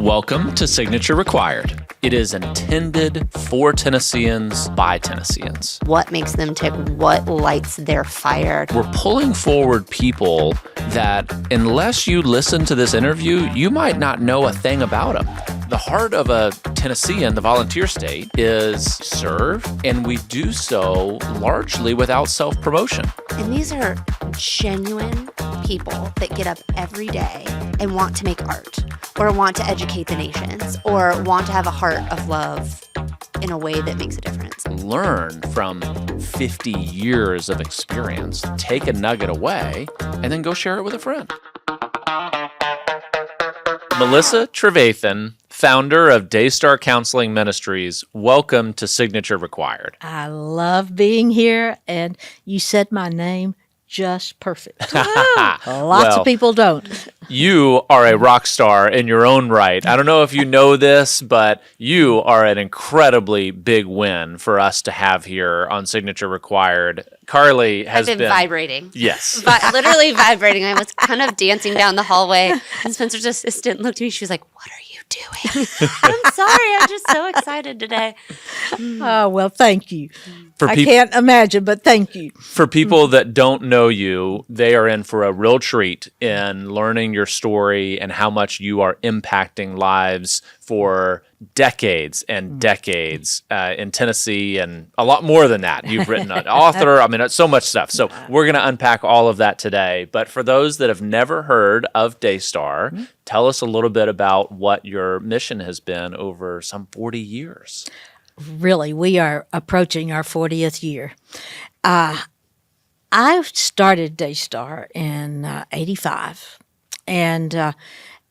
Welcome to Signature Required. It is intended for Tennesseans by Tennesseans. What makes them tick? What lights their fire? We're pulling forward people that, unless you listen to this interview, you might not know a thing about them. The heart of a Tennessean, the volunteer state, is serve, and we do so largely without self-promotion. And these are genuine people that get up every day and want to make art, or want to educate the nations, or want to have a heart of love in a way that makes a difference. Learn from 50 years of experience, take a nugget away, and then go share it with a friend. Melissa Trevathan, founder of Daystar Counseling Ministries, welcome to Signature Required. I love being here, and you said my name just perfect. Lots of people don't. You are a rock star in your own right. I don't know if you know this, but you are an incredibly big win for us to have here on Signature Required. Carli has been vibrating. Yes. Literally vibrating. I was kind of dancing down the hallway, and Spencer's assistant looked at me. She was like, "What are you doing?" I'm sorry. I'm just so excited today. Oh, well, thank you. I can't imagine, but thank you. For people that don't know you, they are in for a real treat in learning your story and how much you are impacting lives for decades and decades in Tennessee, and a lot more than that. You've written an author. I mean, it's so much stuff. So we're going to unpack all of that today. But for those that have never heard of Daystar, tell us a little bit about what your mission has been over some 40 years. Really, we are approaching our 40th year. I started Daystar in 85, and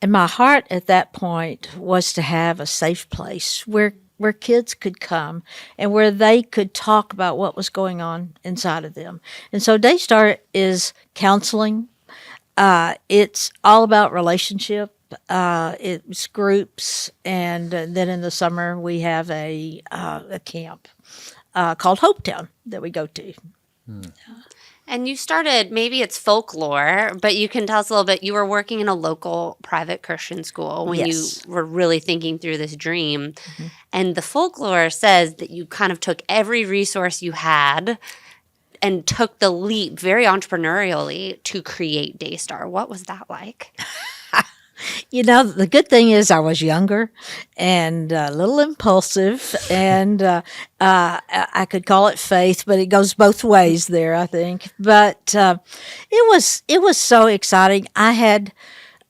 my heart at that point was to have a safe place where kids could come and where they could talk about what was going on inside of them. And so Daystar is counseling. It's all about relationship. It's groups, and then in the summer we have a camp called Hopetown that we go to. And you started, maybe it's folklore, but you can tell us a little bit. You were working in a local private Christian school when you were really thinking through this dream. Mm-hmm. And the folklore says that you kind of took every resource you had and took the leap very entrepreneurially to create Daystar. What was that like? You know, the good thing is I was younger and a little impulsive, and I could call it faith, but it goes both ways there, I think. But it was so exciting. I had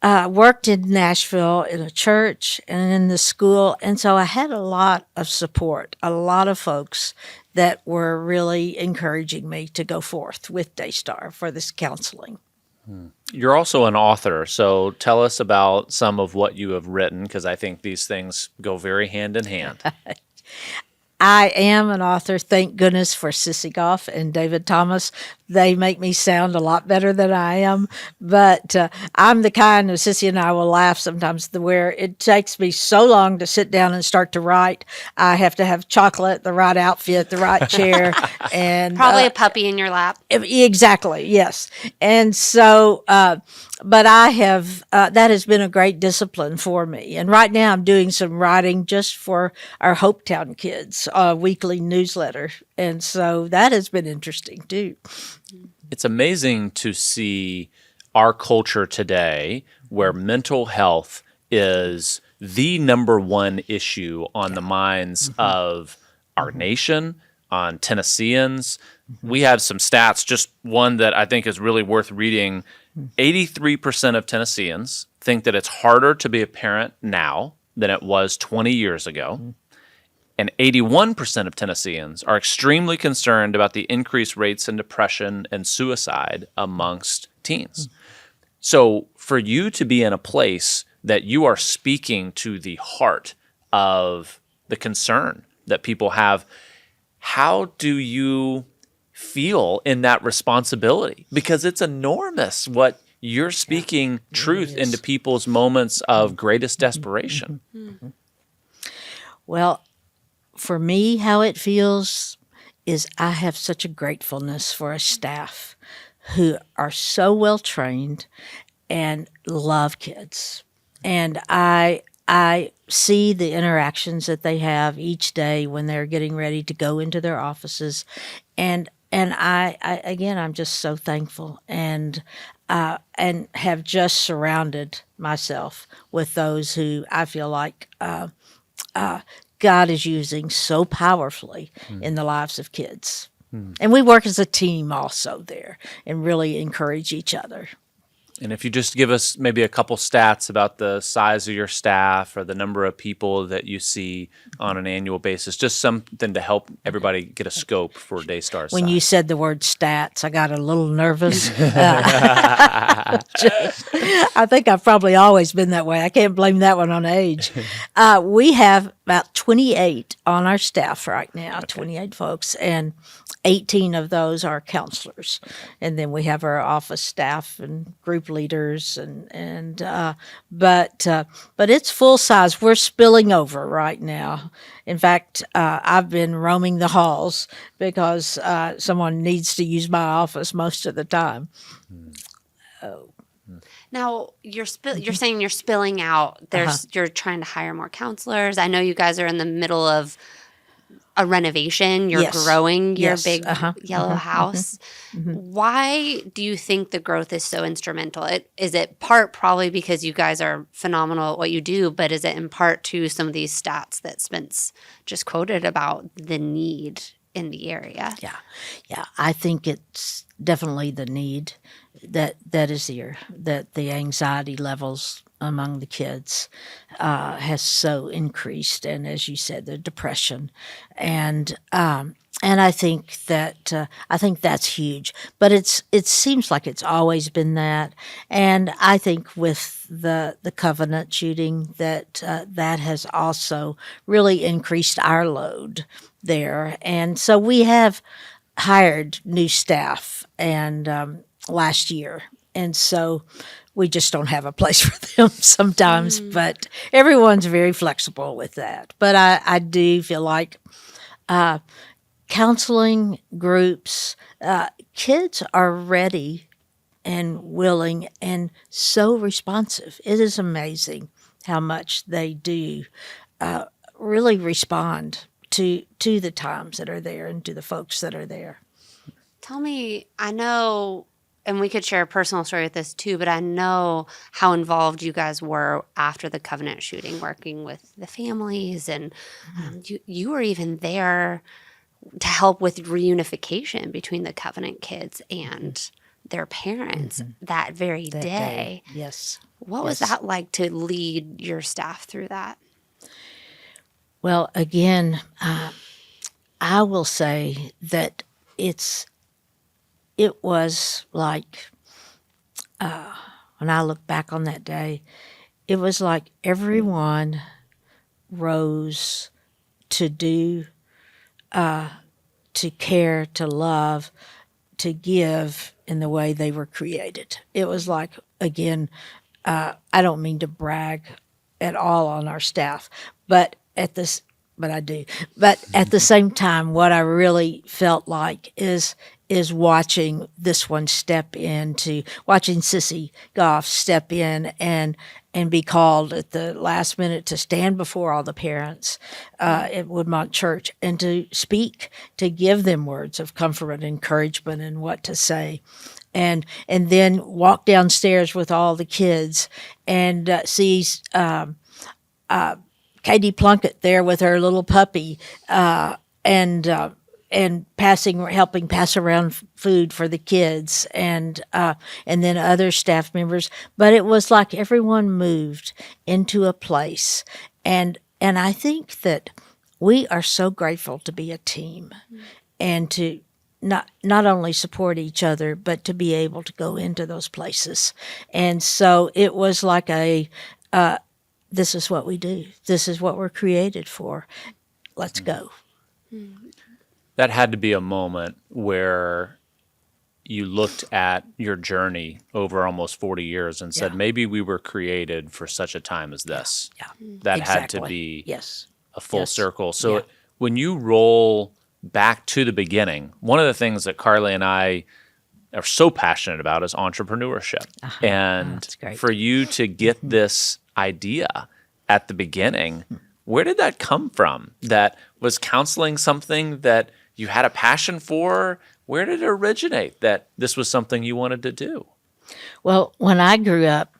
worked in Nashville in a church and in the school, and so I had a lot of support, a lot of folks that were really encouraging me to go forth with Daystar for this counseling. You're also an author, so tell us about some of what you have written, because I think these things go very hand in hand. I am an author, thank goodness for Sissy Goff and David Thomas. They make me sound a lot better than I am, but I'm the kind of, Sissy and I will laugh sometimes, where it takes me so long to sit down and start to write. I have to have chocolate, the right outfit, the right chair. And probably a puppy in your lap. Exactly, yes. And so, but I have, that has been a great discipline for me. And right now I'm doing some writing just for our Hopetown kids, a weekly newsletter. And so that has been interesting too. It's amazing to see our culture today where mental health is the number one issue on the minds of our nation, on Tennesseans. We have some stats, just one that I think is really worth reading. 83% of Tennesseans think that it's harder to be a parent now than it was 20 years ago. And 81% of Tennesseans are extremely concerned about the increased rates in depression and suicide amongst teens. So for you to be in a place that you are speaking to the heart of the concern that people have, how do you feel in that responsibility? Because it's enormous what you're speaking truth into people's moments of greatest desperation. Well, for me, how it feels is I have such a gratefulness for a staff who are so well trained and love kids. And I I see the interactions that they have each day when they're getting ready to go into their offices, and I again, I'm just so thankful and have just surrounded myself with those who I feel like God is using so powerfully in the lives of kids. And we work as a team also there and really encourage each other. And if you just give us maybe a couple stats about the size of your staff or the number of people that you see on an annual basis, just something to help everybody get a scope for Daystar's When size. you said the word stats, I got a little nervous. I think I've probably always been that way. I can't blame that one on age. We have about 28 on our staff right now, 28 folks, and 18 of those are counselors. And then we have our office staff and group leaders, but it's full size. We're spilling over right now. In fact, I've been roaming the halls because someone needs to use my office most of the time. Now you're saying you're spilling out. You're trying to hire more counselors. I know you guys are in the middle of a renovation. You're growing your big yellow house. Why do you think the growth is so instrumental? Is it part probably because you guys are phenomenal at what you do, but is it in part to some of these stats that Spence just quoted about the need in the area? Yeah. I think it's definitely the need that is here, that the anxiety levels among the kids has so increased, and as you said, the depression, and I think that's huge. But it seems like it's always been that, and I think with the Covenant shooting that has also really increased our load there, and so we have hired new staff and last year, and so we just don't have a place for them sometimes, but everyone's very flexible with that. But I do feel like counseling groups, kids are ready and willing and so responsive. It is amazing how much they do really respond to the times that are there and to the folks that are there. Tell me, I know, and we could share a personal story with this too, but I know how involved you guys were after the Covenant shooting, working with the families, and you were even there to help with reunification between the Covenant kids and their parents that very day. Yes. What was that like to lead your staff through that? Well, again, I will say that it was like, when I look back on that day, it was like everyone rose to do, to care, to love, to give in the way they were created. It was like, again, I don't mean to brag at all on our staff, but I do. But at the same time, what I really felt like is watching this one watching Sissy Goff step in and be called at the last minute to stand before all the parents at Woodmont Church and to speak, to give them words of comfort and encouragement and what to say. And then walk downstairs with all the kids and sees Katie Plunkett there with her little puppy, and helping pass around food for the kids, and then other staff members. But it was like everyone moved into a place, and I think that we are so grateful to be a team, and to not only support each other, but to be able to go into those places. And so it was like this is what we do. This is what we're created for. Let's go. That had to be a moment where you looked at your journey over almost 40 years and said, maybe we were created for such a time as this. Yeah. That Exactly. had to be a full Yes. circle. So when you roll back to the beginning, one of the things that Carli and I are so passionate about is entrepreneurship. And that's great. for you to get this idea at the beginning. Where did that come from? That was counseling something that you had a passion for? Where did it originate that this was something you wanted to do? Well, when I grew up,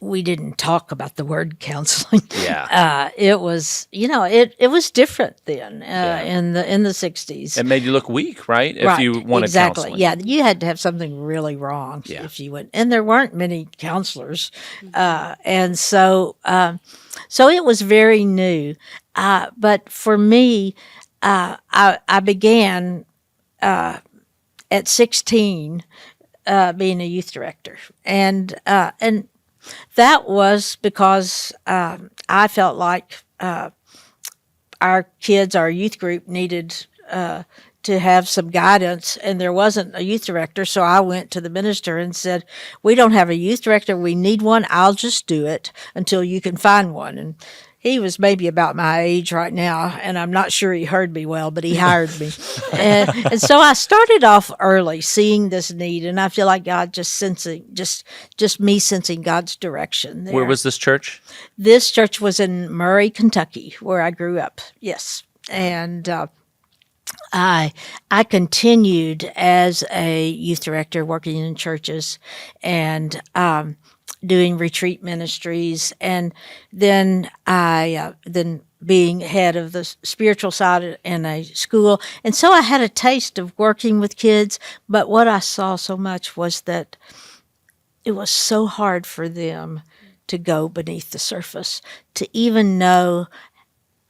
we didn't talk about the word counseling. Yeah. It was, it was different then in the 60s. It made you look weak, right? If Right, you wanted exactly. counseling. Yeah, you had to have something really wrong if you went. And there weren't many counselors. And so it was very new. But for me, I began at 16 being a youth director. And that was because I felt like our kids, our youth group, needed to have some guidance, and there wasn't a youth director. So I went to the minister and said, "We don't have a youth director. We need one. I'll just do it until you can find one." And he was maybe about my age right now, and I'm not sure he heard me well, but he hired me. And so I started off early, seeing this need, and I feel like God just me sensing God's direction there. Where was this church? This church was in Murray, Kentucky, where I grew up. Yes, and I continued as a youth director, working in churches, and doing retreat ministries, and then then being head of the spiritual side in a school. And so I had a taste of working with kids, but what I saw so much was that it was so hard for them to go beneath the surface, to even know,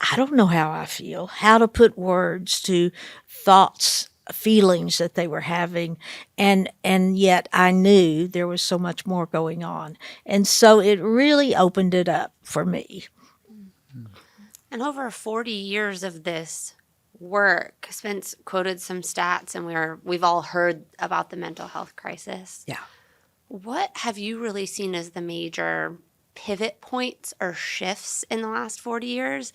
I don't know how I feel, how to put words to thoughts, feelings that they were having, and yet I knew there was so much more going on. And so it really opened it up for me. And over 40 years of this work, Spence quoted some stats, and we've all heard about the mental health crisis. Yeah. What have you really seen as the major pivot points or shifts in the last 40 years?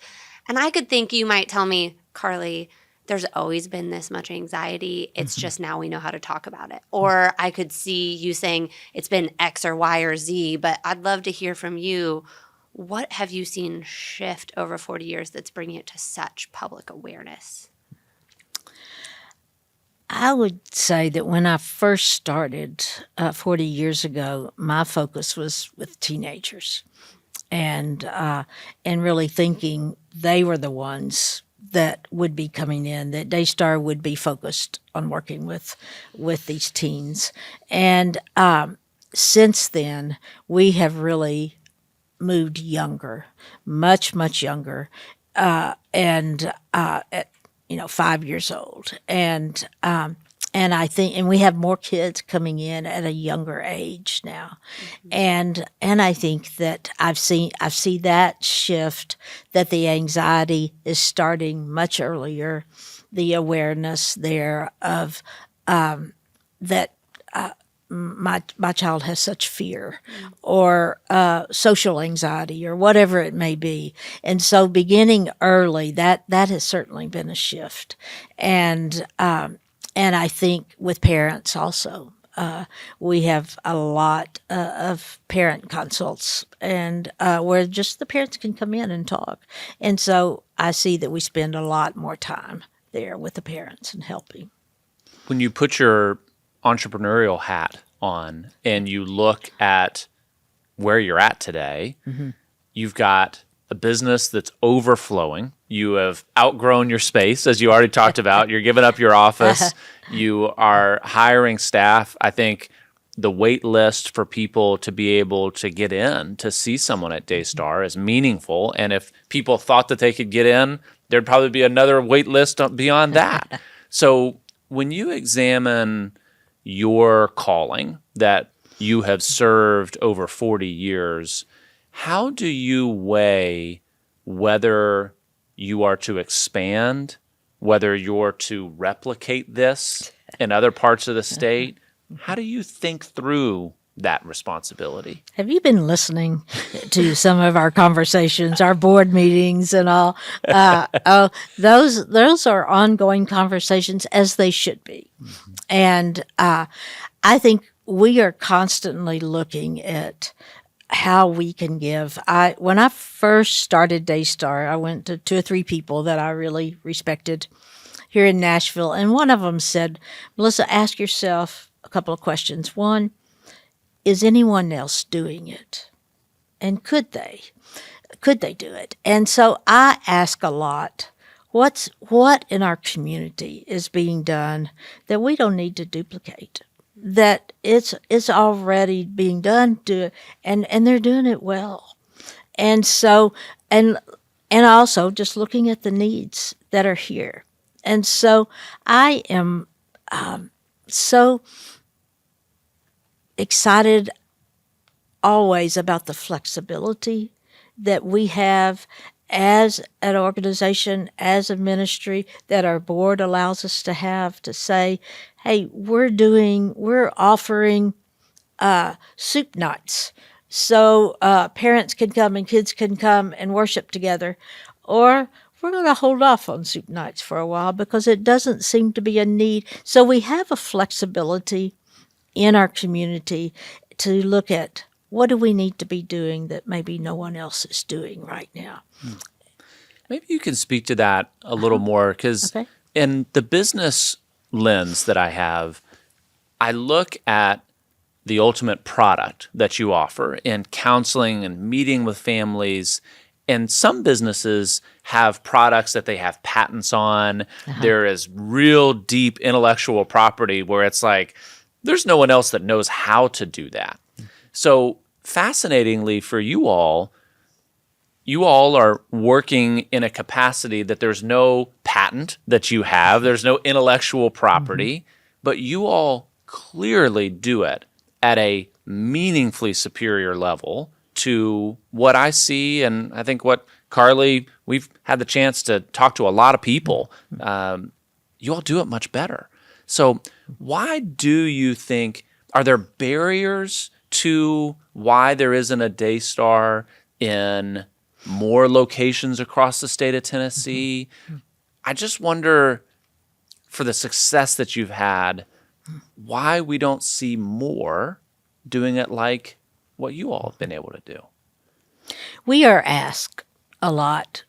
And I could think you might tell me, Carli, there's always been this much anxiety. It's just now we know how to talk about it. Or I could see you saying it's been X or Y or Z, but I'd love to hear from you. What have you seen shift over 40 years that's bringing it to such public awareness? I would say that when I first started 40 years ago, my focus was with teenagers, and really thinking they were the ones that would be coming in, that Daystar would be focused on working with these teens. And since then, we have really moved younger, much younger, and at 5 years old, and I think, and we have more kids coming in at a younger age now, and I think that I see that shift, that the anxiety is starting much earlier, the awareness there of that. My child has such fear or social anxiety or whatever it may be. And so beginning early, that has certainly been a shift. And I think with parents also, we have a lot of parent consults, and where just the parents can come in and talk. And so I see that we spend a lot more time there with the parents and helping. When you put your entrepreneurial hat on and you look at where you're at today, you've got a business that's overflowing. You have outgrown your space, as you already talked about. You're giving up your office. You are hiring staff. I think the wait list for people to be able to get in to see someone at Daystar is meaningful. And if people thought that they could get in, there'd probably be another wait list beyond that. So when you examine your calling that you have served over 40 years, how do you weigh whether you are to expand, whether you're to replicate this in other parts of the state? How do you think through that responsibility? Have you been listening to some of our conversations, our board meetings and all? Those are ongoing conversations, as they should be. And I think we are constantly looking at how we can give. When I first started Daystar, I went to 2 or 3 people that I really respected here in Nashville, and one of them said, "Melissa, ask yourself a couple of questions. One, is anyone else doing it? And could they? Could they do it?" And so I ask a lot, what in our community is being done that we don't need to duplicate? That it's already being done, and they're doing it well. And so and also just looking at the needs that are here. And so I am so excited always about the flexibility that we have as an organization, as a ministry, that our board allows us to have, to say, hey, we're offering soup nights. So parents can come and kids can come and worship together. Or we're going to hold off on soup nights for a while because it doesn't seem to be a need. So we have a flexibility in our community to look at what do we need to be doing that maybe no one else is doing right now. Maybe you can speak to that a little more, because in the business lens that I have, I look at the ultimate product that you offer in counseling and meeting with families. And some businesses have products that they have patents on. There is real deep intellectual property where it's like, there's no one else that knows how to do that. So fascinatingly for you all are working in a capacity that there's no patent that you have, there's no intellectual property, but you all clearly do it at a meaningfully superior level to what I see, and I think what Carli, we've had the chance to talk to a lot of people. You all do it much better. So why do you think, are there barriers to why there isn't a Daystar in more locations across the state of Tennessee? I just wonder, for the success that you've had, why we don't see more doing it like what you all have been able to do. We are asked a lot,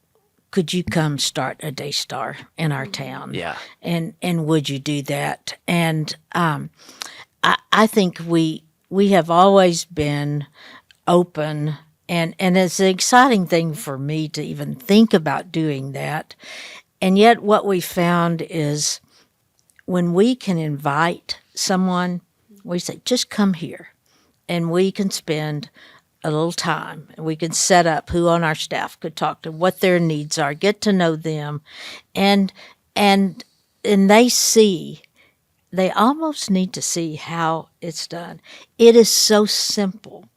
could you come start a Daystar in our town? Yeah. And would you do that? And I think we have always been open, and it's an exciting thing for me to even think about doing that. And yet what we found is when we can invite someone, we say, just come here, and we can spend a little time, and we can set up who on our staff could talk to, what their needs are, get to know them, and they almost need to see how it's done. It is so simple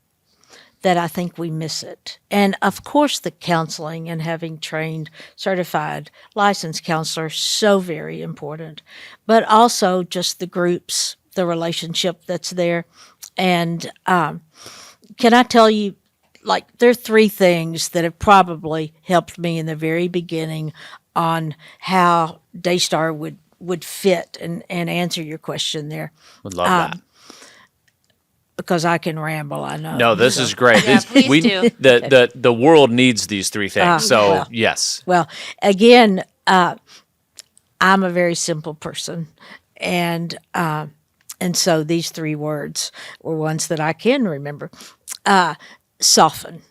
that I think we miss it. And of course the counseling and having trained certified licensed counselors, so very important, but also just the groups, the relationship that's there. And can I tell you, like, there are 3 things that have probably helped me in the very beginning on how Daystar would fit and answer your question there. Would love that. Because I can ramble, I know. No, this is great. Yeah, please do. The world needs these 3 things. Yes. Well, again, I'm a very simple person, and so these 3 words were ones that I can remember. Soften,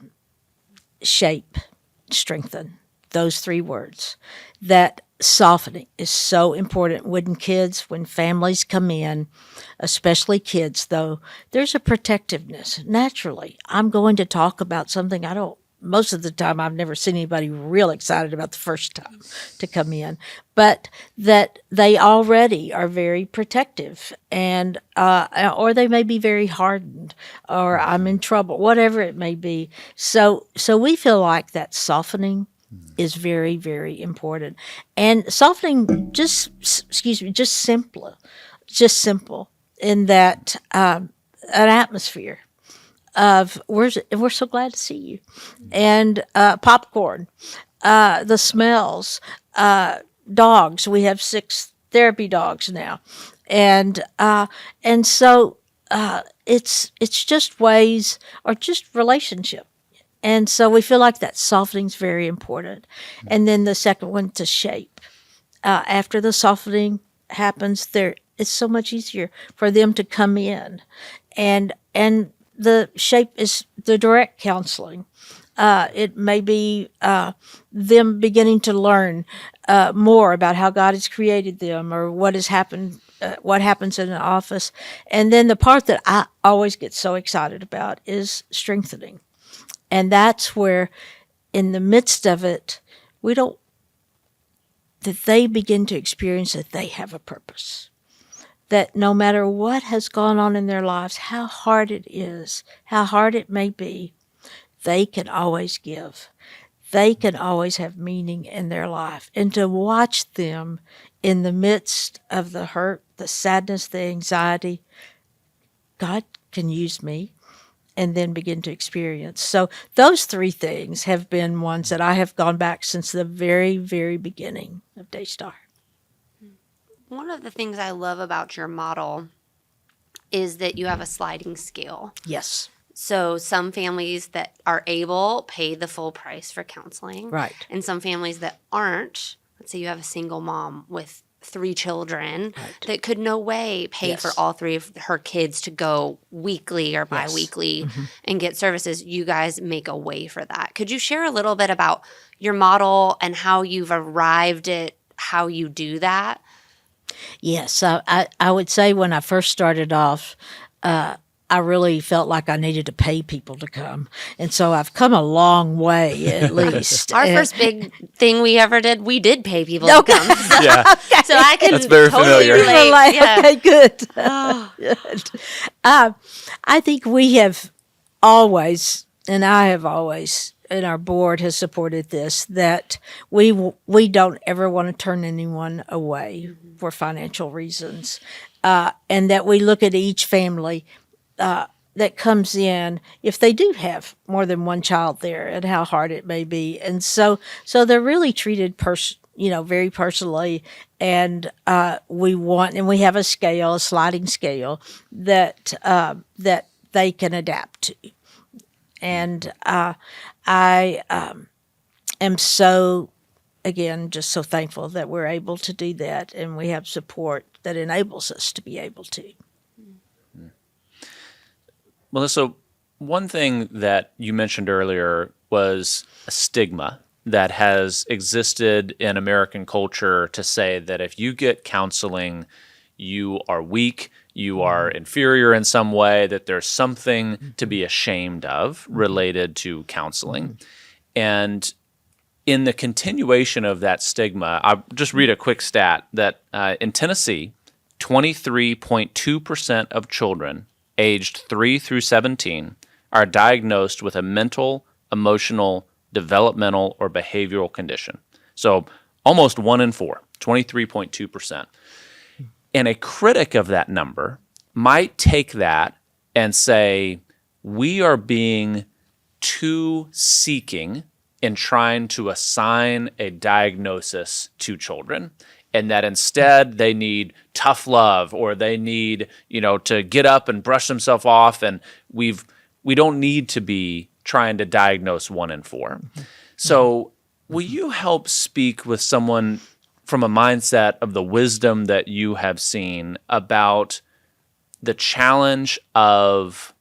shape, strengthen. Those 3 words. That softening is so important when families come in, especially kids, though, there's a protectiveness. Naturally, I'm going to talk about something most of the time I've never seen anybody real excited about the first time to come in, but that they already are very protective, and or they may be very hardened, or I'm in trouble, whatever it may be. So we feel like that softening is very, very important. And softening, just simple in that an atmosphere of we're so glad to see you, and popcorn, the smells, dogs. We have 6 therapy dogs now, and so it's just ways or just relationship. And so we feel like that softening is very important. And then the second one, to shape. After the softening happens, it's so much easier for them to come in. And the shape is the direct counseling. It may be them beginning to learn more about how God has created them, or what has happened, what happens in an office. And then the part that I always get so excited about is strengthening. And that's where, in the midst of it, that they begin to experience that they have a purpose. That no matter what has gone on in their lives, how hard it is, how hard it may be, they can always give. They can always have meaning in their life. And to watch them in the midst of the hurt, the sadness, the anxiety, God can use me, and then begin to experience. So those three things have been ones that I have gone back since the very, very beginning of Daystar. One of the things I love about your model is that you have a sliding scale. Yes. So some families that are able pay the full price for counseling. Right. And some families that aren't, let's say you have a single mom with 3 children that could no way pay for all 3 of her kids to go weekly or biweekly and get services. You guys make a way for that. Could you share a little bit about your model and how you've arrived at how you do that? Yes. I would say when I first started off, I really felt like I needed to pay people to come. And so I've come a long way, at least. Our first big thing we ever did, we did pay people to come. So, Yeah. so I can That's very totally familiar. relate. Yeah. Okay, good. Good. I think we have always, and I have always, and our board has supported this, that we don't ever want to turn anyone away for financial reasons, and that we look at each family that comes in, if they do have more than one child there, and how hard it may be, and so they're really treated very personally, and we have a scale, a sliding scale that they can adapt to, and I am so, again, just so thankful that we're able to do that, and we have support that enables us to be able to. Melissa, one thing that you mentioned earlier was a stigma that has existed in American culture to say that if you get counseling, you are weak, you are inferior in some way, that there's something to be ashamed of related to counseling. And in the continuation of that stigma, I'll just read a quick stat that in Tennessee, 23.2% of children aged 3 through 17 are diagnosed with a mental, emotional, developmental, or behavioral condition. So almost 1 in 4, 23.2%. And a critic of that number might take that and say, we are being too seeking in trying to assign a diagnosis to children, and that instead they need tough love, or they need, to get up and brush themselves off, and we don't need to be trying to diagnose 1 in 4. So will you help speak with someone from a mindset of the wisdom that you have seen about the challenge of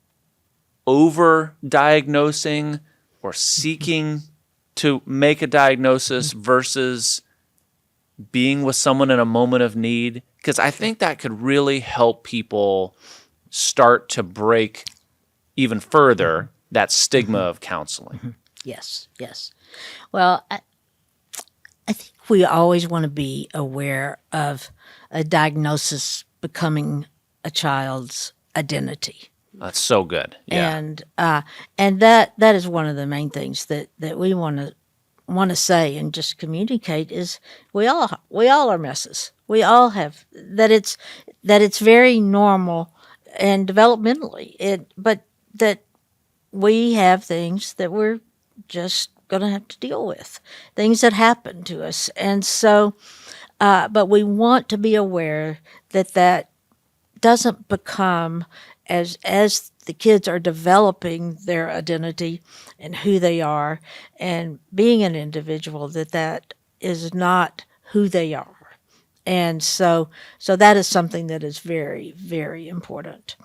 over-diagnosing or seeking to make a diagnosis versus being with someone in a moment of need? Because I think that could really help people start to break even further that stigma of counseling. Yes. Well, I think we always want to be aware of a diagnosis becoming a child's identity. That's so good. Yeah. And that is one of the main things that we want to say and just communicate is we all are messes. We all have that. It's very normal and developmentally. But that we have things that we're just going to have to deal with, things that happen to us, and so. But we want to be aware that doesn't become as the kids are developing their identity and who they are and being an individual, that is not who they are. And so that is something that is very, very important.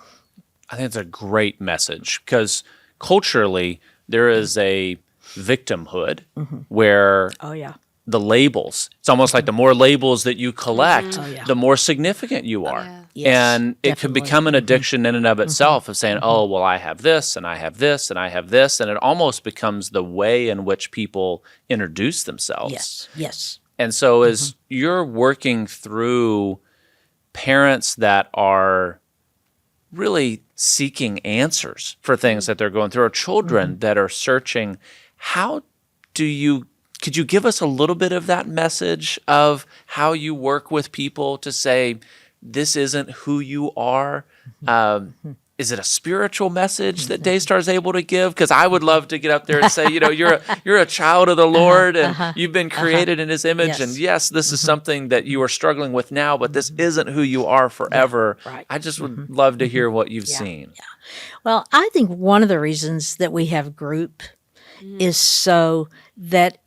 I think it's a great message because culturally there is a victimhood where Oh yeah. the labels, it's almost like the more labels that you collect, Oh, yeah. the more significant you are. Yeah. Yes, And it could definitely. become an addiction in and of itself of saying, oh, well, I have this and I have this and I have this. And it almost becomes the way in which people introduce themselves. Yes. Yes. And so as you're working through parents that are really seeking answers for things that they're going through, or children that are searching, could you give us a little bit of that message of how you work with people to say, this isn't who you are? Is it a spiritual message that Daystar is able to give? Because I would love to get up there and say, you're a child of the Lord and you've been created in His image. Yes. And yes, this is something that you are struggling with now, but this isn't who you are forever. right. I just would love to hear what you've seen. Well, I think one of the reasons that we have group is so that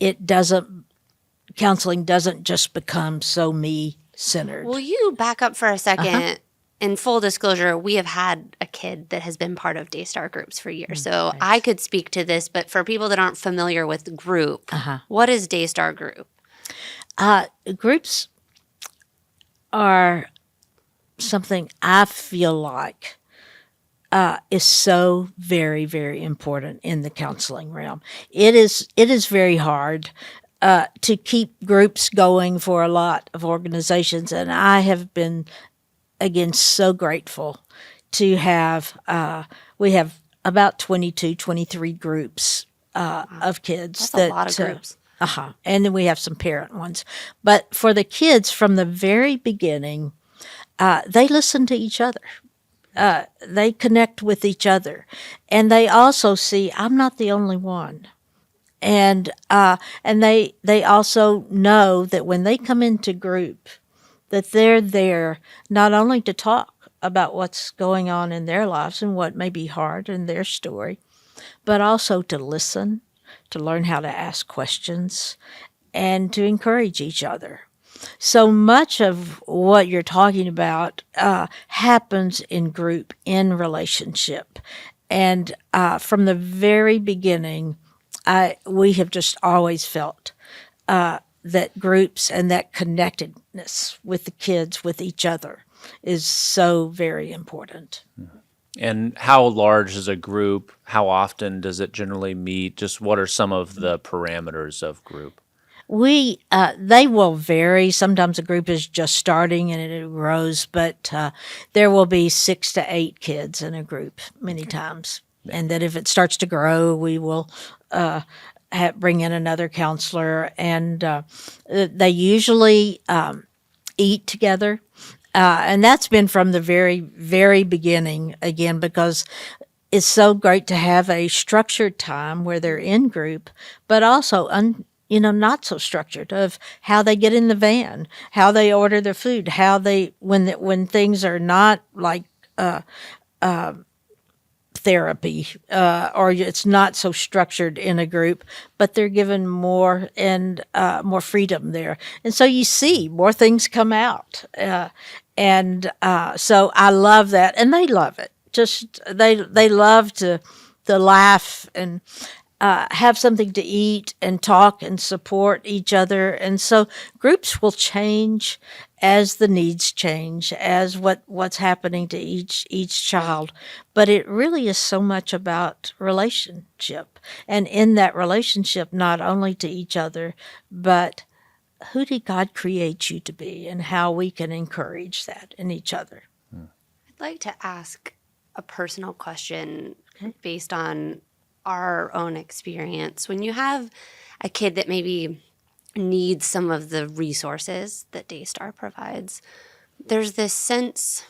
counseling doesn't just become so me-centered. Will you back up for a second? In full disclosure, we have had a kid that has been part of Daystar groups for years. So I could speak to this, but for people that aren't familiar with group, what is Daystar group? Groups are something I feel like is so very, very important in the counseling realm. It is very hard to keep groups going for a lot of organizations, and I have been, again, so grateful to have, we have about 22, 23 groups of kids. That's a lot of groups. And then we have some parent ones. But for the kids from the very beginning, they listen to each other. They connect with each other. And they also see, I'm not the only one. And they also know that when they come into group, that they're there not only to talk about what's going on in their lives and what may be hard in their story, but also to listen, to learn how to ask questions, and to encourage each other. So much of what you're talking about happens in group, in relationship. And from the very beginning, we have just always felt that groups and that connectedness with the kids, with each other, is so very important. And how large is a group? How often does it generally meet? Just what are some of the parameters of group? They will vary. Sometimes a group is just starting and it grows, but there will be 6 to 8 kids in a group many times. And that if it starts to grow, we will bring in another counselor, and they usually eat together. And that's been from the very, very beginning, again, because it's so great to have a structured time where they're in group, but also not so structured, of how they get in the van, how they order their food, how they when things are not like therapy, or it's not so structured in a group, but they're given more and more freedom there, and so you see more things come out, and so I love that, and they love it. Just they love to laugh and have something to eat and talk and support each other, and so groups will change as the needs change, as what's happening to each child. But it really is so much about relationship, and in that relationship, not only to each other, but who did God create you to be, and how we can encourage that in each other. I'd like to ask a personal question based on our own experience. When you have a kid that maybe needs some of the resources that Daystar provides, there's this sense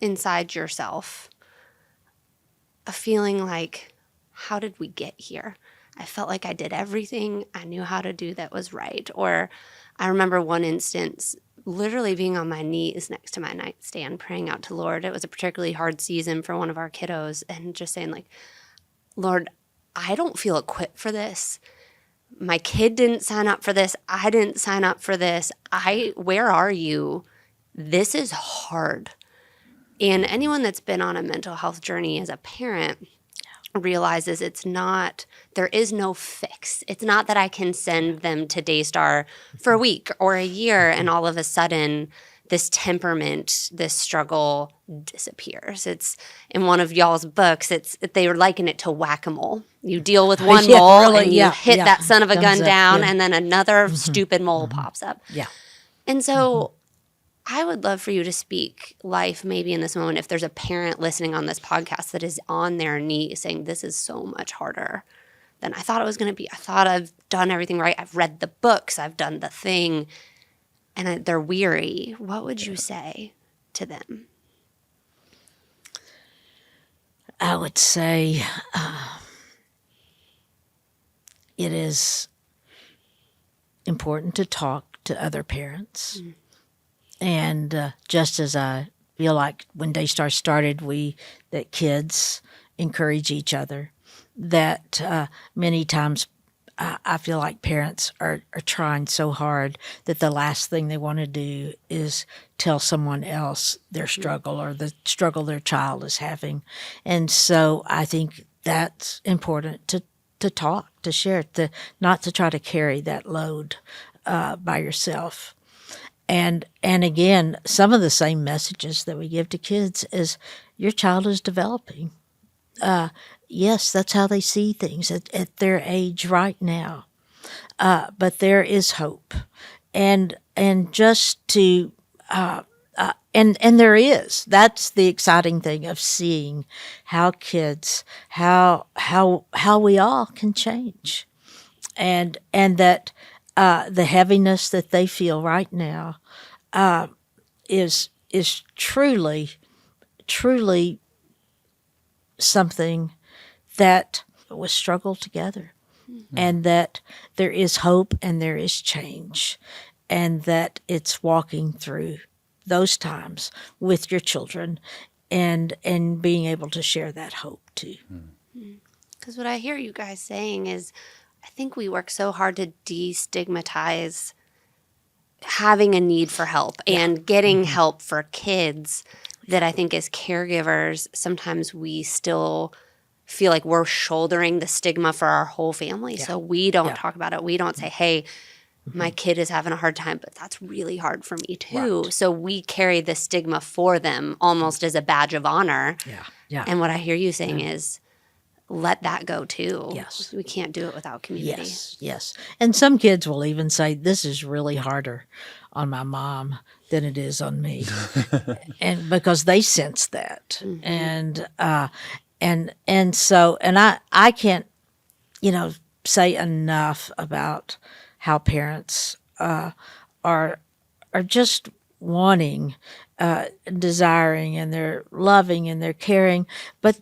inside yourself of feeling like, how did we get here? I felt like I did everything I knew how to do that was right. Or I remember one instance literally being on my knees next to my nightstand, praying out to the Lord. It was a particularly hard season for one of our kiddos, and just saying, like, Lord, I don't feel equipped for this. My kid didn't sign up for this. I didn't sign up for this. Where are you? This is hard. And anyone that's been on a mental health journey as a parent realizes there is no fix. It's not that I can send them to Daystar for a week or a year and all of a sudden this temperament, this struggle disappears. It's in one of y'all's books, they were liken it to whack-a-mole. You deal with one mole really, and you hit that son of a gun down and then another stupid mole pops up. Yeah. And so I would love for you to speak life maybe in this moment if there's a parent listening on this podcast that is on their knees saying, this is so much harder than I thought it was going to be. I thought I've done everything right. I've read the books. I've done the thing. And they're weary. What would you say to them? I would say it is important to talk to other parents. Mm. And just as I feel like when Daystar started, that kids encourage each other, that many times I feel like parents are trying so hard that the last thing they want to do is tell someone else their struggle or the struggle their child is having. And so I think that's important to talk, to share, not to try to carry that load by yourself. And again, some of the same messages that we give to kids is your child is developing. Yes, that's how they see things at their age right now. But there is hope. And just to and there is. That's the exciting thing of seeing how kids, how we all can change. And that the heaviness that they feel right now is truly something that was struggled together, and that there is hope and there is change, and that it's walking through those times with your children and being able to share that hope too. Because what I hear you guys saying is, I think we work so hard to destigmatize having a need for help and getting help for kids that I think as caregivers, sometimes we still feel like we're shouldering the stigma for our whole family. So we don't talk about it. We don't say, hey, my kid is having a hard time, but that's really hard for me too. Right. So we carry the stigma for them almost as a badge of honor. Yeah. And what I hear you saying is, let that go too. Yes. We can't do it without community. Yes. And some kids will even say, this is really harder on my mom than it is on me. And because they sense that. And so I can't, say enough about how parents are just wanting, desiring, and they're loving and they're caring, but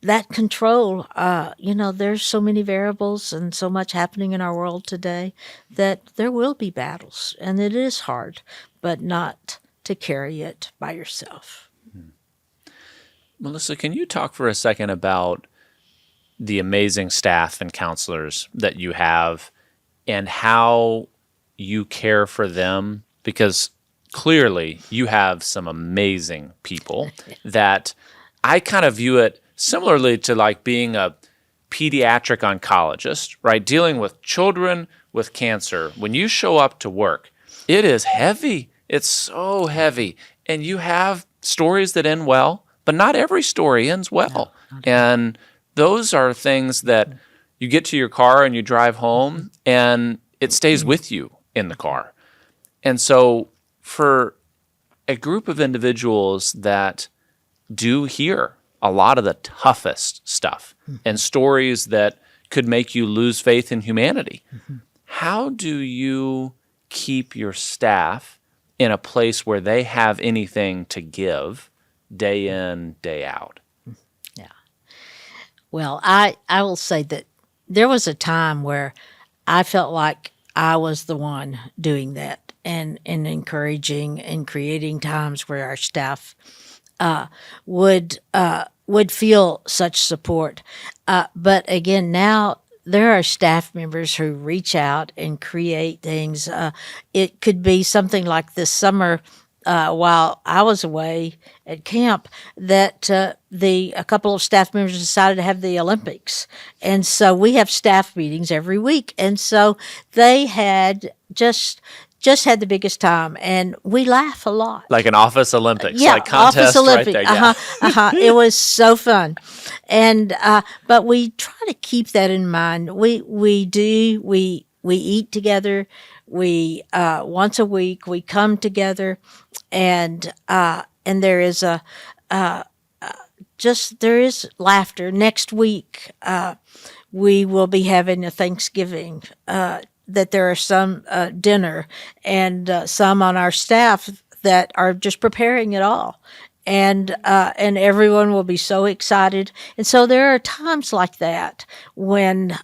that control, there's so many variables and so much happening in our world today that there will be battles, and it is hard, but not to carry it by yourself. Melissa, can you talk for a second about the amazing staff and counselors that you have and how you care for them? Because clearly you have some amazing people that I kind of view it similarly to like being a pediatric oncologist, right? Dealing with children with cancer. When you show up to work, it is heavy. It's so heavy. And you have stories that end well, but not every story ends well. And those are things that you get to your car and you drive home and it stays with you in the car. And so for a group of individuals that do hear a lot of the toughest stuff and stories that could make you lose faith in humanity. How do you keep your staff in a place where they have anything to give day in, day out? Yeah. Well, I will say that there was a time where I felt like I was the one doing that. and encouraging and creating times where our staff would feel such support. But again, now there are staff members who reach out and create things. It could be something like this summer. While I was away at camp, that a couple of staff members decided to have the Olympics, and so we have staff meetings every week, and so they had just had the biggest time, and we laugh a lot. Like an office Olympics, Yeah, like contest office Olympic. right there. Yeah. It was so fun, and but we try to keep that in mind. We eat together. We once a week we come together, and there is there is laughter. Next week we will be having a Thanksgiving. That there are some dinner and some on our staff that are just preparing it all. And everyone will be so excited. And so there are times like that when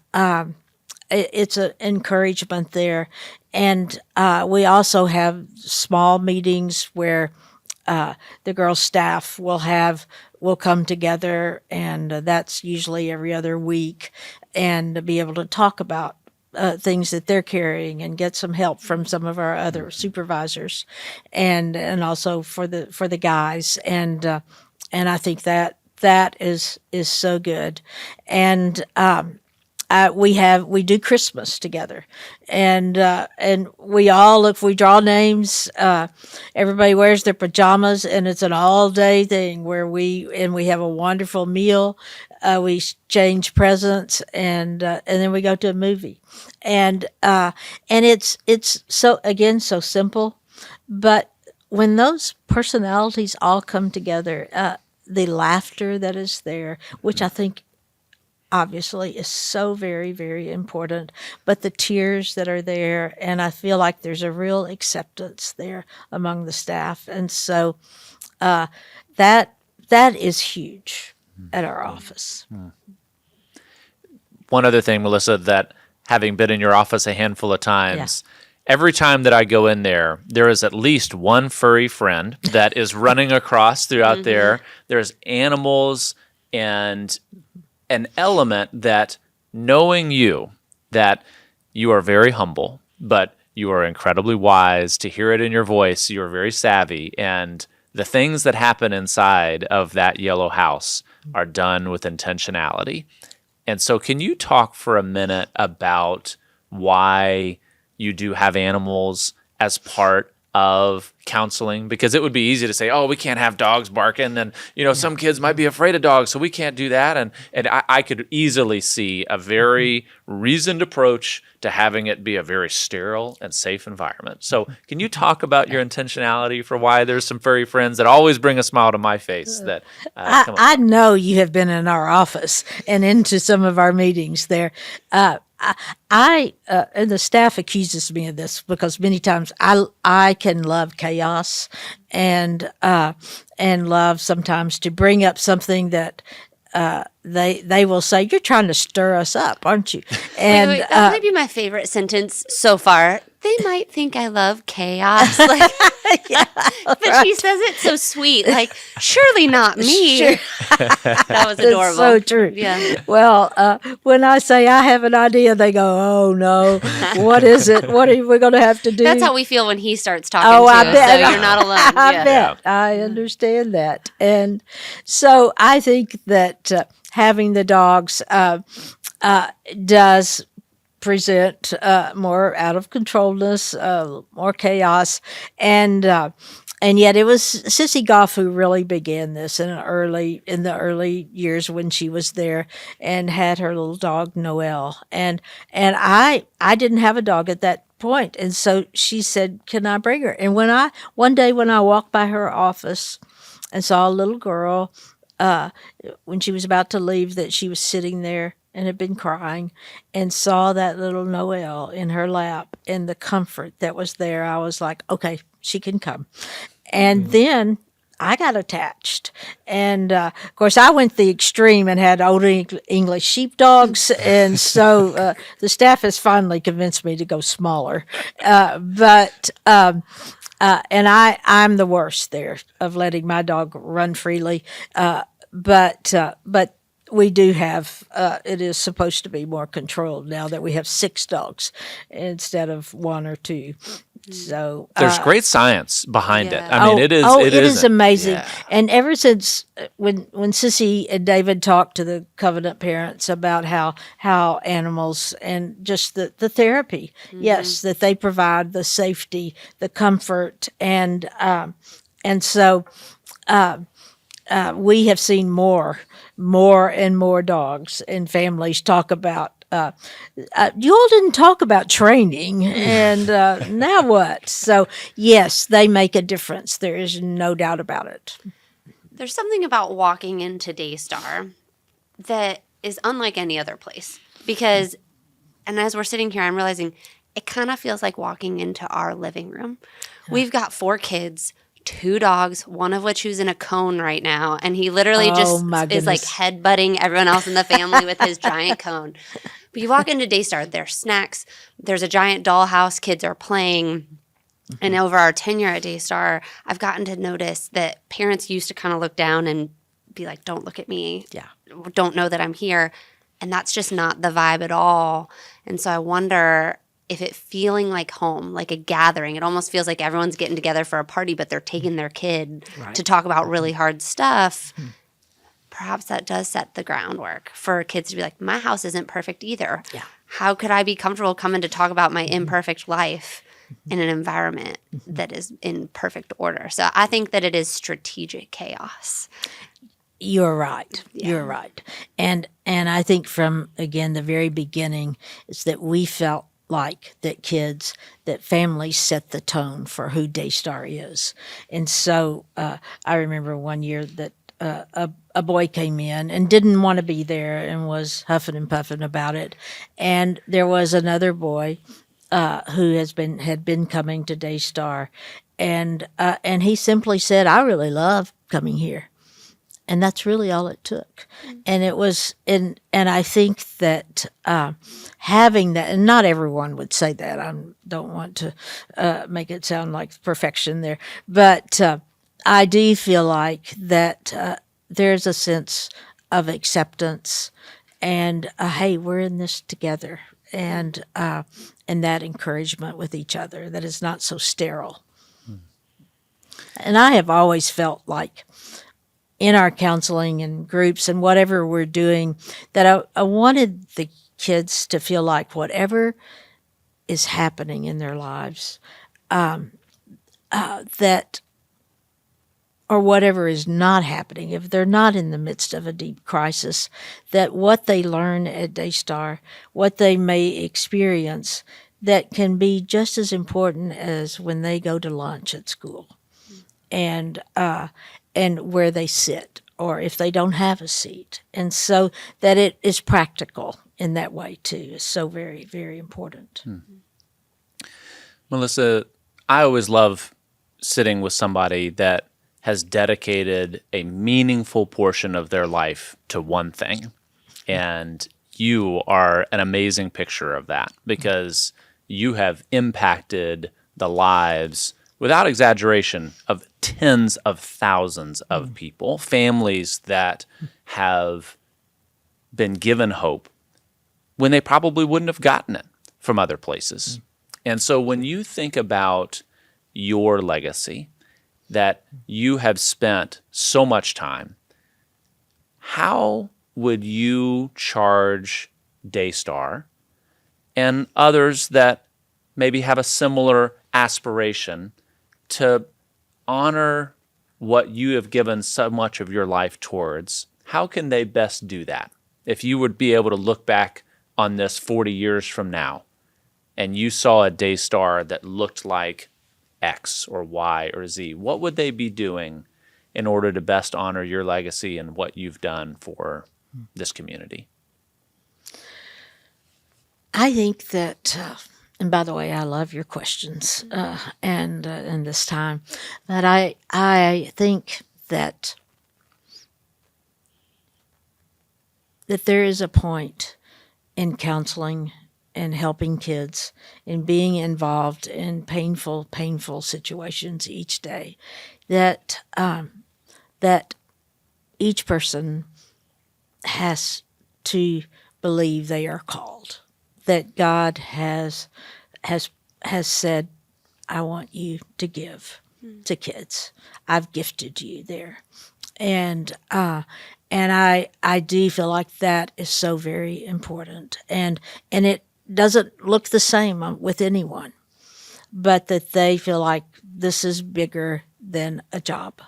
it's an encouragement there. And we also have small meetings where the girls' staff will come together, and that's usually every other week, and be able to talk about things that they're carrying and get some help from some of our other supervisors, and also for the guys, and I think that is so good, and we do Christmas together, and we draw names. Everybody wears their pajamas, and it's an all day thing where we have a wonderful meal. We exchange presents, and then we go to a movie, and it's so simple, but when those personalities all come together, the laughter that is there, which I think obviously is so very, very important, but the tears that are there, and I feel like there's a real acceptance there among the staff, and so that is huge at our office. One other thing, Melissa, that having been in your office a handful of times, every time that I go in there, there is at least one furry friend that is running across throughout there. There's animals and an element that, knowing you, that you are very humble, but you are incredibly wise. To hear it in your voice, you are very savvy, and the things that happen inside of that yellow house are done with intentionality. And so can you talk for a minute about why you do have animals as part of counseling? Because it would be easy to say, oh, we can't have dogs barking, and some kids might be afraid of dogs, so we can't do that. And I could easily see a very reasoned approach to having it be a very sterile and safe environment. So can you talk about your intentionality for why there's some furry friends that always bring a smile to my face? That I know you have been in our office and into some of our meetings there. And the staff accuses me of this because many times I can love chaos and love sometimes to bring up something that they will say, you're trying to stir us up, aren't you? And wait, that might be my favorite sentence so far. They might think I love chaos. Like, but she says it so sweet. Like, surely not me. Sure. That was adorable. That's so true. Yeah. Well, when I say I have an idea, they go, oh, no. What is it? What are we going to have to do? That's how we feel when he starts talking I to us. bet. So you're not alone. I bet. I understand that. And so I think that having the dogs does present more out of controlness, more chaos, and yet it was Sissy Goff who really began this in the early years when she was there and had her little dog Noelle, and I didn't have a dog at that point, and so she said, "Can I bring her?" And one day when I walked by her office and saw a little girl when she was about to leave, that she was sitting there and had been crying, and saw that little Noelle in her lap and the comfort that was there, I was like, okay, she can come. And then I got attached. And of course, I went the extreme and had old English sheepdogs. And so the staff has finally convinced me to go smaller. And I'm the worst there of letting my dog run freely. But we do have, it is supposed to be more controlled now that we have 6 dogs instead of 1 or 2. So There's great science behind it. Yeah. I mean, it is. it is amazing. Yeah. And ever since when Sissy and David talked to the Covenant parents about how animals and just the therapy, yes, that they provide the safety, the comfort, and so we have seen more and more dogs and families talk about. You all didn't talk about training, and now what? So, yes, they make a difference. There is no doubt about it. There's something about walking into Daystar that is unlike any other place because, and as we're sitting here, I'm realizing it kind of feels like walking into our living room. We've got 4 kids, 2 dogs, one of which who's in a cone right now, and he literally just is like headbutting everyone else in the family with his giant cone. But you walk into Daystar, there's snacks, there's a giant dollhouse, kids are playing. And over our tenure at Daystar, I've gotten to notice that parents used to kind of look down and be like, don't look at me. Yeah. Don't know that I'm here. And that's just not the vibe at all. And so I wonder if it feeling like home, like a gathering, it almost feels like everyone's getting together for a party, but they're taking their kid to talk about really hard stuff. Perhaps that does set the groundwork for kids to be like, my house isn't perfect either. Yeah. How could I be comfortable coming to talk about my imperfect life in an environment that is in perfect order? So I think that it is strategic chaos. You're right. Yeah. You're right. And I think from, again, the very beginning is that we felt like that families set the tone for who Daystar is. And so I remember one year that a boy came in and didn't want to be there and was huffing and puffing about it. And there was another boy who had been coming to Daystar, and he simply said, "I really love coming here." And that's really all it took. And it was, and I think that having that, and not everyone would say that. I don't want to make it sound like perfection there, but I do feel like that there's a sense of acceptance and, hey, we're in this together, and that encouragement with each other that is not so sterile. And I have always felt like in our counseling and groups and whatever we're doing, that I wanted the kids to feel like whatever is happening in their lives, that, or whatever is not happening, if they're not in the midst of a deep crisis, that what they learn at Daystar, what they may experience, that can be just as important as when they go to lunch at school, and where they sit, or if they don't have a seat. And so that it is practical in that way, too, is so very, very important. Melissa, I always love sitting with somebody that has dedicated a meaningful portion of their life to one thing. And you are an amazing picture of that, because you have impacted the lives, without exaggeration, of tens of thousands of people, families that have been given hope when they probably wouldn't have gotten it from other places. And so when you think about your legacy, that you have spent so much time, how would you charge Daystar and others that maybe have a similar aspiration to honor what you have given so much of your life towards? How can they best do that? If you would be able to look back on this 40 years from now and you saw a Daystar that looked like X or Y or Z, what would they be doing in order to best honor your legacy and what you've done for this community? I think that, and by the way, I love your questions and this time, but I think that there is a point in counseling and helping kids and being involved in painful situations each day, that that each person has to believe they are called, that God has said, I want you to give to kids. I've gifted you there. And I do feel like that is so very important. And it doesn't look the same with anyone, but that they feel like this is bigger than a job.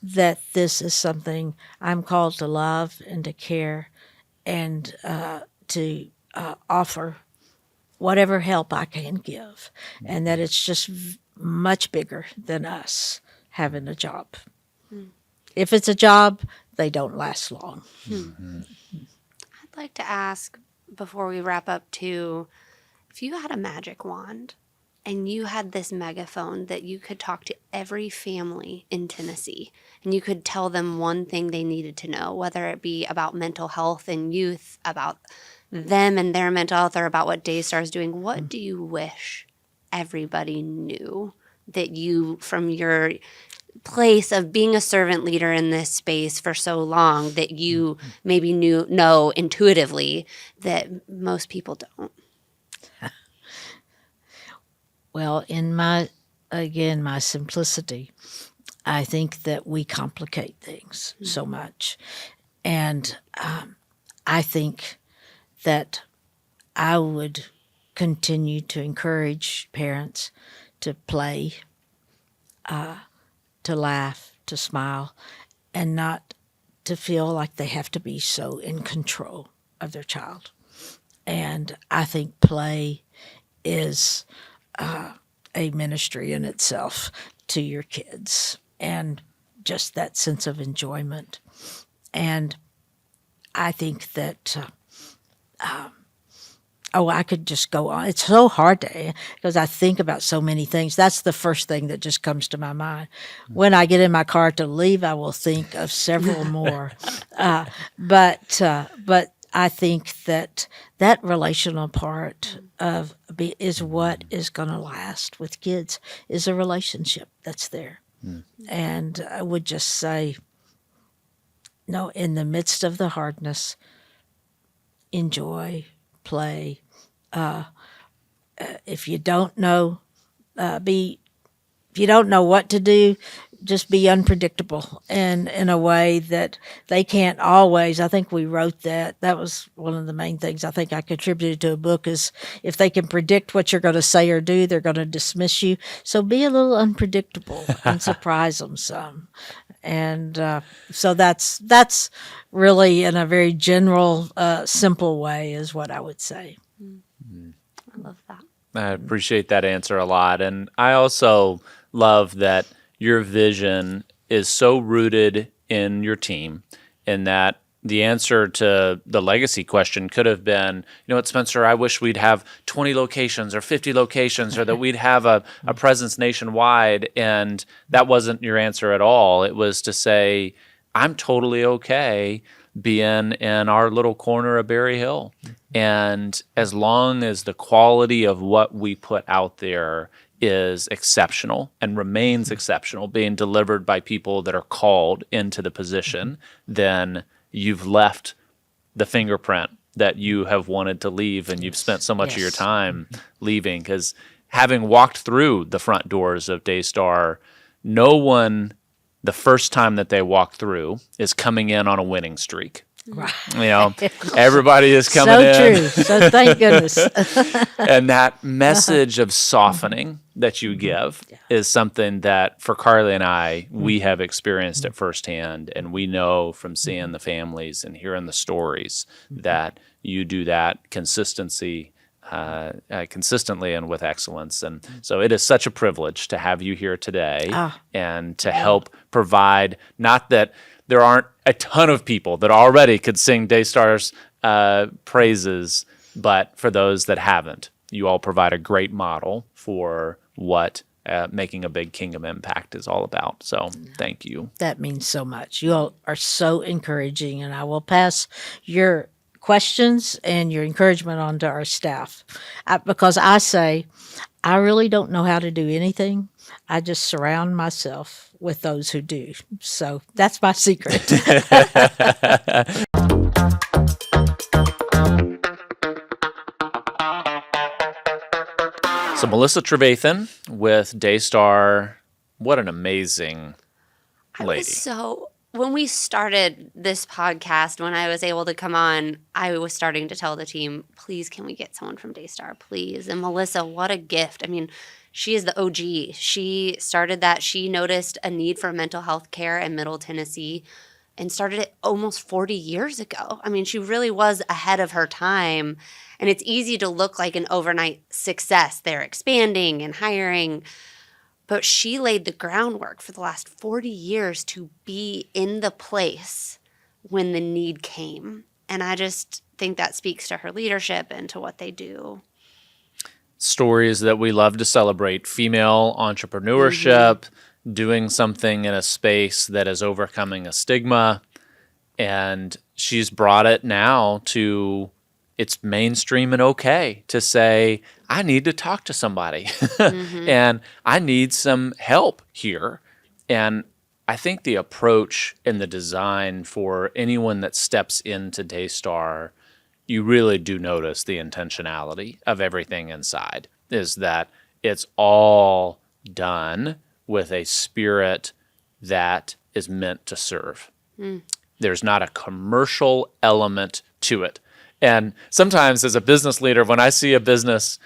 That this is something I'm called to love and to care and to offer whatever help I can give, and that it's just much bigger than us having a job. If it's a job, they don't last long. I'd like to ask, before we wrap up, too, if you had a magic wand and you had this megaphone that you could talk to every family in Tennessee and you could tell them one thing they needed to know, whether it be about mental health and youth, about them and their mental health, or about what Daystar is doing, what do you wish everybody knew that you, from your place of being a servant leader in this space for so long, that you maybe know intuitively that most people don't? Well, in my simplicity, I think that we complicate things so much. And I think that I would continue to encourage parents to play, to laugh, to smile, and not to feel like they have to be so in control of their child. And I think play is a ministry in itself to your kids, and just that sense of enjoyment. And I think that I could just go on. It's so hard to, because I think about so many things. That's the first thing that just comes to my mind. When I get in my car to leave, I will think of several more. But I think that relational part is what is going to last with kids, is a relationship that's there. And I would just say, no, in the midst of the hardness, enjoy, play. If you don't know, if you don't know what to do, just be unpredictable, and in a way that they can't always. I think we wrote that. That was one of the main things I think I contributed to a book, is if they can predict what you're going to say or do, they're going to dismiss you. So be a little unpredictable and surprise them some. And so that's really, in a very general, simple way, is what I would say. I love that. I appreciate that answer a lot. And I also love that your vision is so rooted in your team, in that the answer to the legacy question could have been, you know what, Spencer, I wish we'd have 20 locations or 50 locations, or that we'd have a presence nationwide. And that wasn't your answer at all. It was to say, I'm totally okay being in our little corner of Berry Hill. And as long as the quality of what we put out there is exceptional and remains exceptional, being delivered by people that are called into the position, then you've left the fingerprint that you have wanted to leave, and you've spent so much of your time leaving. Because having walked through the front doors of Daystar, no one, the first time that they walk through, is coming in on a winning streak. Right. You know, everybody is coming in. So true. So thank goodness. And that message of softening that you give is something that, for Carli and I, we have experienced it firsthand. And we know from seeing the families and hearing the stories that you do that consistently and with excellence. And so it is such a privilege to have you here today and to help provide, not that there aren't a ton of people that already could sing Daystar's praises, but for those that haven't, you all provide a great model for what making a big kingdom impact is all about. So thank you. That means so much. You all are so encouraging, and I will pass your questions and your encouragement on to our staff. Because I say, I really don't know how to do anything. I just surround myself with those who do. So that's my secret. So Melissa Trevathan with Daystar, what an amazing lady. So when we started this podcast, when I was able to come on, I was starting to tell the team, please, can we get someone from Daystar, please? And Melissa, what a gift. I mean, she is the OG. She started that. She noticed a need for mental health care in Middle Tennessee and started it almost 40 years ago. I mean, she really was ahead of her time. And it's easy to look like an overnight success. They're expanding and hiring. But she laid the groundwork for the last 40 years to be in the place when the need came. And I just think that speaks to her leadership and to what they do. Stories that we love to celebrate, female entrepreneurship, doing something in a space that is overcoming a stigma. And she's brought it now to it's mainstream and okay to say, I need to talk to somebody and I need some help here. And I think the approach and the design for anyone that steps into Daystar, you really do notice the intentionality of everything inside, is that it's all done with a spirit that is meant to serve. There's not a commercial element to it. And sometimes as a business leader, when I see a business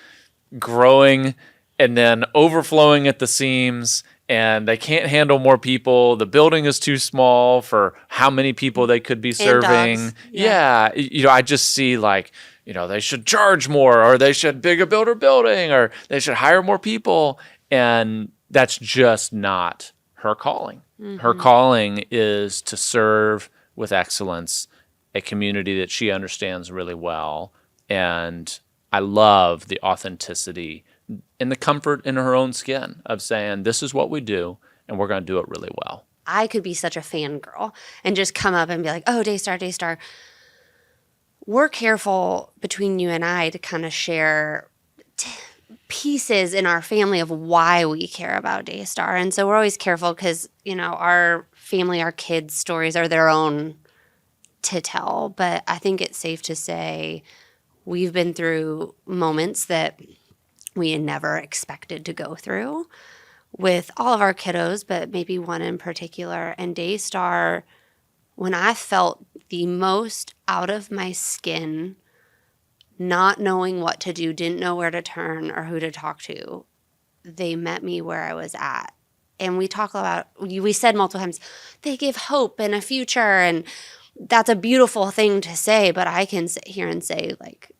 growing and then overflowing at the seams and they can't handle more people, the building is too small for how many people they could be serving. Yeah. I just see like, they should charge more, or they should build a building, or they should hire more people. And that's just not her calling. Her calling is to serve with excellence a community that she understands really well. And I love the authenticity and the comfort in her own skin of saying, this is what we do, and we're going to do it really well. I could be such a fangirl and just come up and be like, oh, Daystar, Daystar. We're careful between you and I to kind of share pieces in our family of why we care about Daystar. And so we're always careful because, our family, our kids' stories are their own to tell. But I think it's safe to say we've been through moments that we had never expected to go through with all of our kiddos, but maybe one in particular. And Daystar, when I felt the most out of my skin, not knowing what to do, didn't know where to turn or who to talk to, they met me where I was at. And we talk about, we said multiple times, they give hope and a future, and that's a beautiful thing to say, but I can sit here and say, like,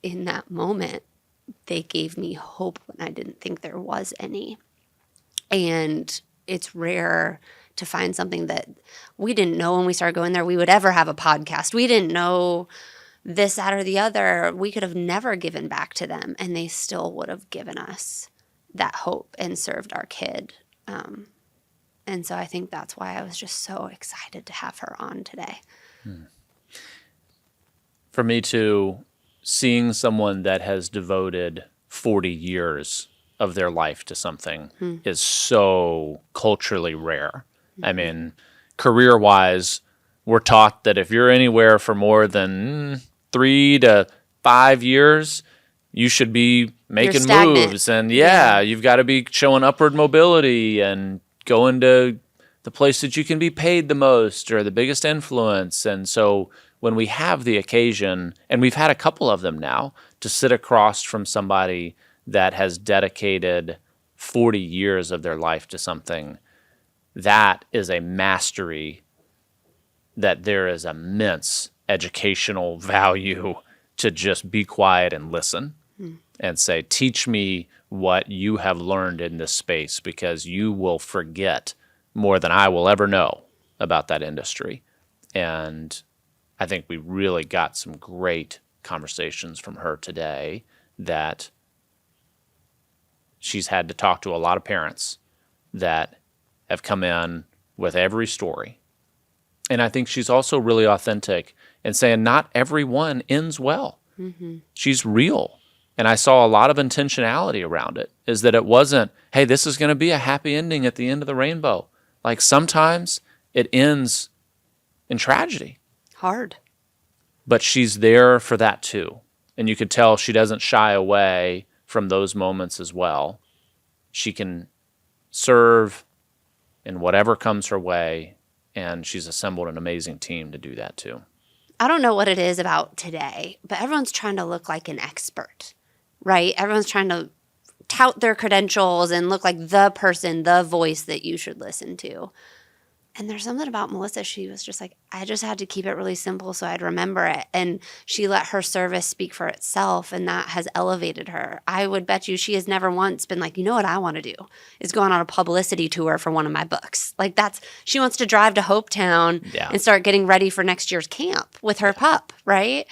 in that moment, they gave me hope when I didn't think there was any. And it's rare to find something that we didn't know when we started going there we would ever have a podcast. We didn't know this, that, or the other. We could have never given back to them, and they still would have given us that hope and served our kid. And so I think that's why I was just so excited to have her on today. For me too, seeing someone that has devoted 40 years of their life to something is so culturally rare. I mean, career-wise, we're taught that if you're anywhere for more than 3 to 5 years, you should be making moves. And you've got to be showing upward mobility and going to the place that you can be paid the most or the biggest influence. And so when we have the occasion, and we've had a couple of them now, to sit across from somebody that has dedicated 40 years of their life to something, that is a mastery that there is immense educational value to just be quiet and listen and say, teach me what you have learned in this space, because you will forget more than I will ever know about that industry. And I think we really got some great conversations from her today that she's had to talk to a lot of parents that have come in with every story. And I think she's also really authentic in saying not everyone ends well. She's real. And I saw a lot of intentionality around it, is that it wasn't, hey, this is going to be a happy ending at the end of the rainbow. Like sometimes it ends in tragedy. Hard. But she's there for that too. And you could tell she doesn't shy away from those moments as well. She can serve in whatever comes her way, and she's assembled an amazing team to do that too. I don't know what it is about today, but everyone's trying to look like an expert, right? Everyone's trying to tout their credentials and look like the person, the voice that you should listen to. And there's something about Melissa. She was just like, I just had to keep it really simple so I'd remember it. And she let her service speak for itself, and that has elevated her. I would bet you she has never once been like, you know what I want to do is go on a publicity tour for one of my books. Like she wants to drive to Hopetown and start getting ready for next year's camp with her pup, right?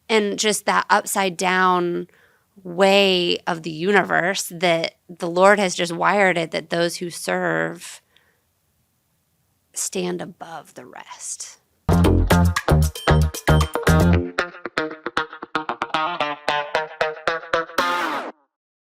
And just that upside down way of the universe that the Lord has just wired it, that those who serve stand above the rest.